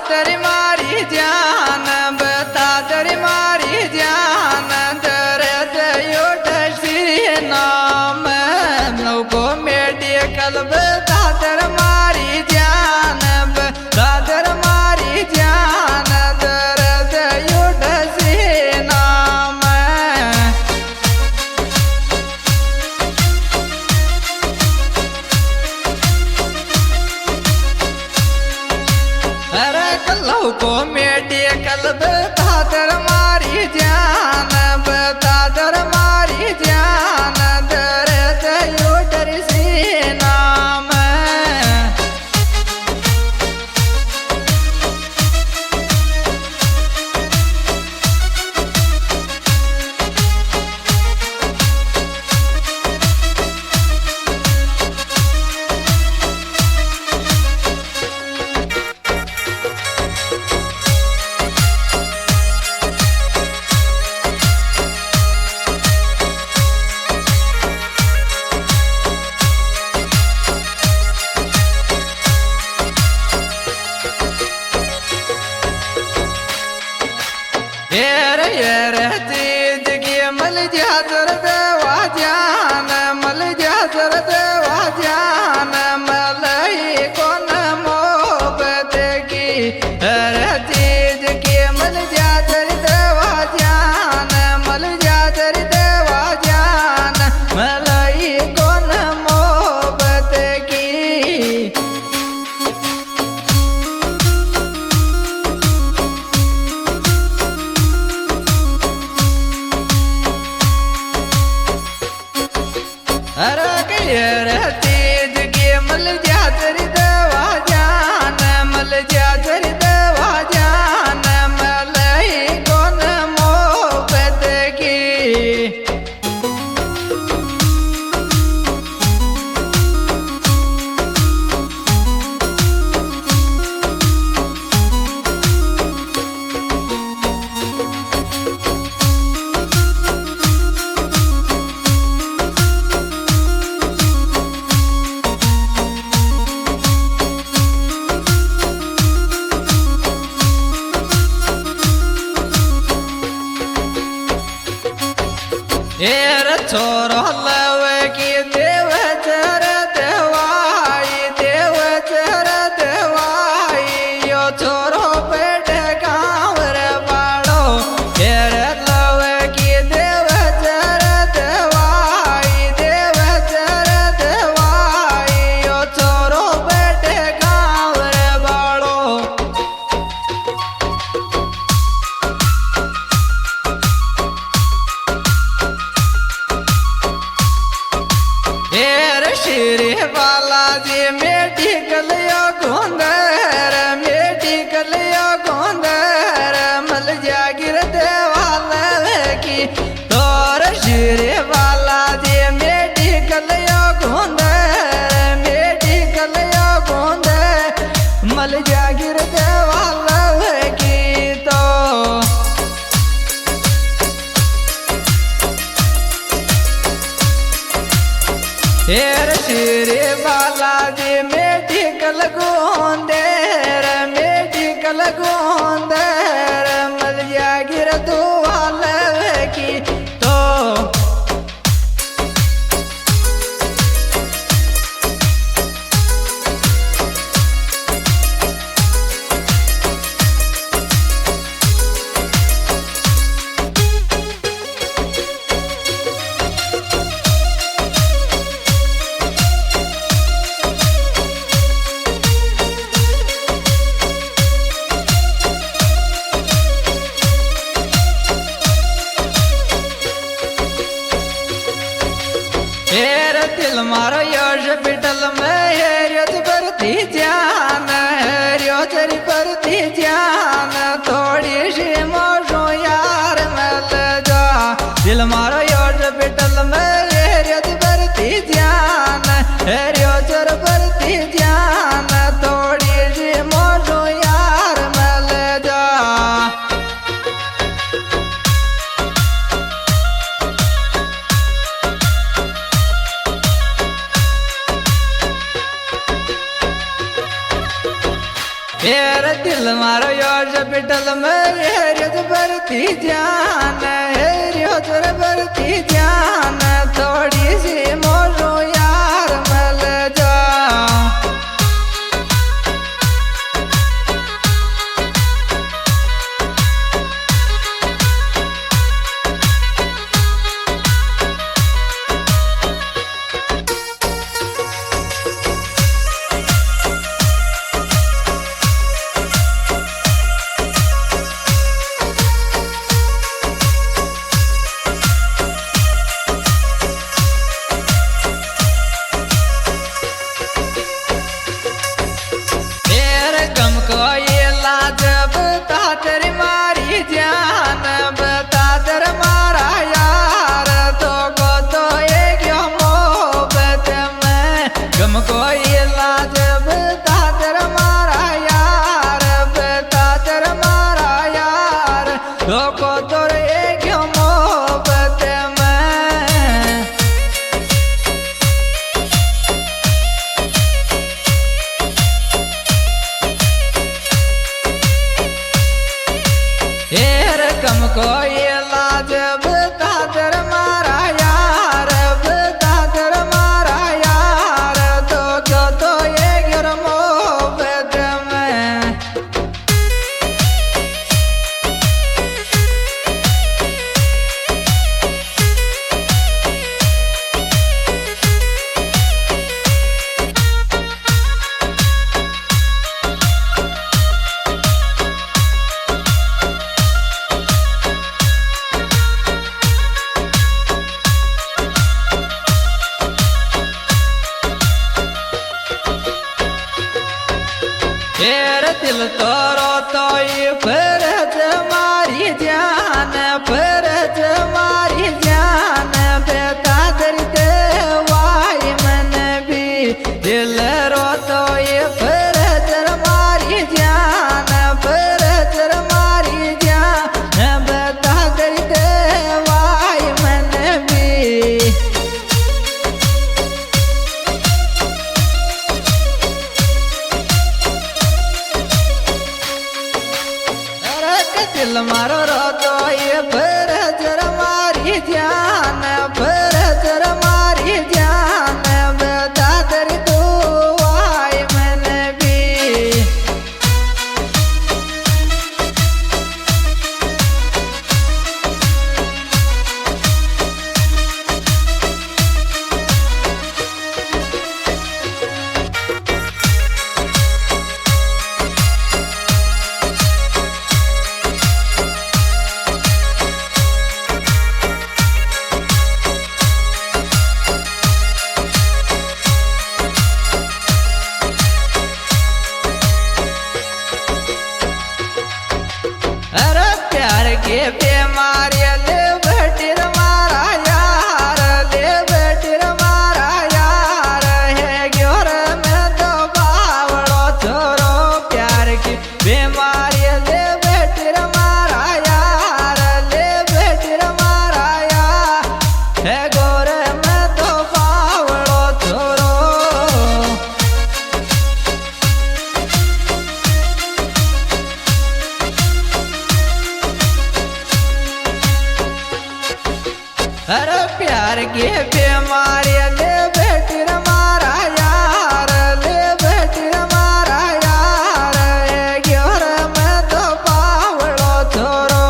तेरी मारी जान बता तेरी मारी जान दर्द उठसी नाम लोगो मेडिकल बता तेरी मारी जान बता तेरी मारी जान दर्द उठसी नाम अरे कल्लो को मेडिकल बता तेरी मारी जान बता तेरी मारी जान दर्द उठसी नाम येर जिंदगी मल जा दर्द वाजान मल जा दर्द वाजान मलई कौन मोहब्बत की हर जिंदगी मल जा दर्द वाजान मल जा दर्द वाजान मलई कौन मोहब्बत की अरे क्लियर तेज के मल जा तेरी दवा जान मल जा तेरी दवा जान मलई कौन मोहब्बत की एर छोरो लवे की देव चर देवाई यो छोरो पेट गाँव रे बाड़ो एर लवे की देव चर देवाई यो छोरो पेट गाँव रे बाड़ो हेर श्री बालाजी मेडिकल गोंदर मल जागिर देवाल की तोर श्री बालाजी मेडिकल गोंदर मल जागिर देवाल की तो हेर श्री बालाजी मेडिकल गोंदर मल जागिर दुआल की तो हेर दिल मारो यश बिटल में हेरियत भरती जान हेरियो तेरी भरती जान थोड़ी सी मोशो यार मल जा दिल मारो यश बिटल में हेरियत भरती जान हेरियो तेरी भरती जान थोड़ी सी मोशो यार मल जा हेर दिल मारो योज पिटल में हेरियत भरती जान हेरियत भरती जान थोड़ी सी मोरो यार मल जा को ये लाज बतादर मारा यार बतादर मारा यार तो जो तो ये गिर मोहब्बत में दिल तोरो तो ये फर्ज मारी जान फर्ज मारी जान बेता दर्द वाई मन भी दिल रो तो ये फर्ज मारी जान फर्ज मारी जान बेता दर्द वाई मन भी दिल मारो रो तो ये फर्ज मारी जान फर्ज मारी जान बता दर्द वाई मन भी के बीमारी ले बैठिर मारा यार ले बैठिर मारा यार है ग्योर में तो बावड़ो छोरो प्यार की बीमारी ले बैठिर मारा यार ले बैठिर मारा यार है गोर में तो बावड़ो छोरो अरे प्यार की बीमारी ले बैठिर मारा यार ले बैठिर मारा यार ग्योर में तो बावड़ो छोरो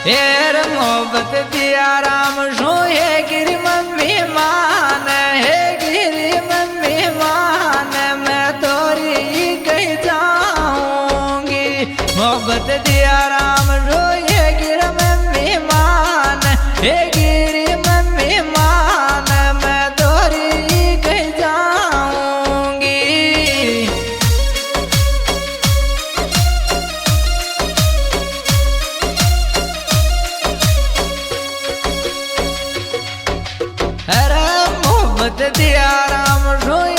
हेर मोहब्बत दिया राम शो है गिरी मम्मी मान है गिरी मम्मी मान मैं तोरी कहीं जाऊंगी मोहब्बत दिया राम शो है गिरी मम्मी मान है गिरी मम्मी मान मैं तोरी कहीं जाऊंगी તે દિયા રામ જોઈ